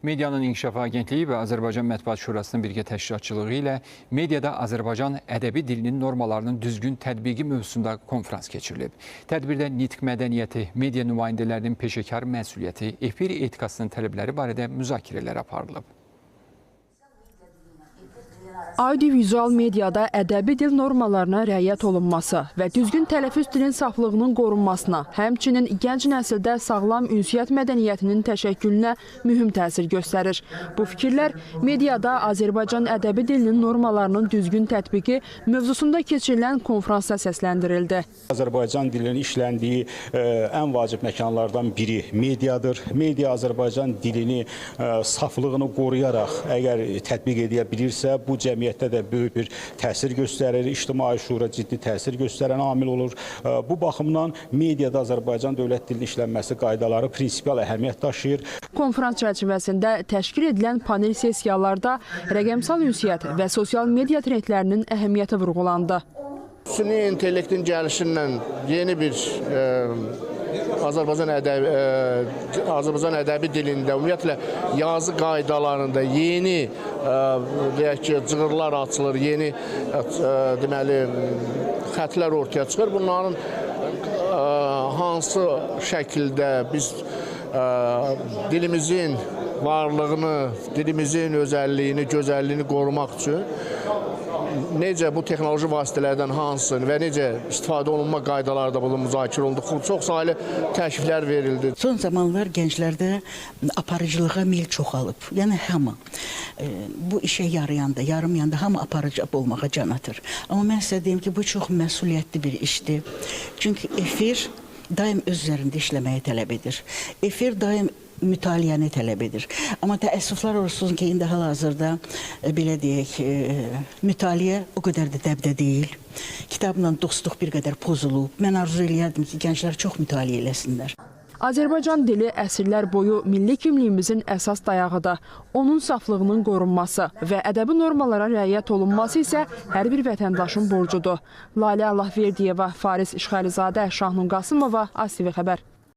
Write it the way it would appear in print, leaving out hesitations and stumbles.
Medianın İnkişafı Agentliyi və Azərbaycan Mətbuat Şurasının birgə təşkilatçılığı ilə mediada Azərbaycan ədəbi dilinin normalarının düzgün tətbiqi mövzusunda konfrans keçirilib. Tədbirdə nitq mədəniyyəti, media nümayəndələrinin peşəkar məsuliyyəti, efir etikasının tələbləri barədə müzakirələr aparılıb. Audiovizual mediada ədəbi dil normalarına riayət olunması və düzgün tələffüz dilin saflığının qorunmasına, həmçinin gənc nəsildə sağlam ünsiyyət mədəniyyətinin təşəkkülünə mühüm təsir göstərir. Bu fikirlər mediada Azərbaycan ədəbi dilinin normalarının düzgün tətbiqi mövzusunda keçirilən konfransda səsləndirildi. Azərbaycan dilinin işləndiyi ən vacib məkanlardan biri mediadır. Media Azərbaycan dilini saflığını qoruyaraq əgər tətbiq edə bilirsə, bu cəmiyyətdə də böyük bir təsir göstərir, ictimai şuura ciddi təsir göstərən amil olur. Bu baxımdan mediada Azərbaycan dövlət dilinin işlənməsi qaydaları prinsipial əhəmiyyət daşıyır. Konfrans çərçivəsində təşkil edilən panel sessiyalarda rəqəmsal ünsiyyət və sosial media trendlərinin əhəmiyyəti vurğulandı. Süni intellektin gəlişindən yeni bir Azərbaycan ədəbi dilində, ümumiyyətlə yazı qaydalarında yeni cığırlar açılır, yeni deməli xətlər ortaya çıxır. Bunların hansı şəkildə biz dilimizin varlığını, dilimizin özəlliyini, gözəlliyini qorumaq üçün necə bu texnoloji vasitələrdən hansını və necə istifadə olunma qaydaları da burada müzakirə olundu. Çox saylı təkliflər verildi. Son zamanlar gənclərdə aparıcılığa meyl çoxalıb. Yəni hamı bu işə yarayanda, yarımayanda hamı aparıcı olmağa can atır. Amma mən sizə deyim ki, bu çox məsuliyyətli bir işdir. Çünki efir daim öz üzərində işləməyi tələb edir. Efir daim mütaliəni tələb edir. Amma təəssüflər olsun ki, indi hal-hazırda belə deyək, mütaliə o qədər də dəbdə deyil. Kitabla dostluq bir qədər pozulub. Mən arzu eləyərdim ki, gənclər çox mütaliə eləsinlər. Azərbaycan dili əsrlər boyu milli kimliyimizin əsas dayağıdır. Onun saflığının qorunması və ədəbi normalara riayət olunması isə hər bir vətəndaşın borcudur. Lalə Allahverdiyeva, Faris İşğəlizadə, Şahnun Qasımova, ATV Xəbər.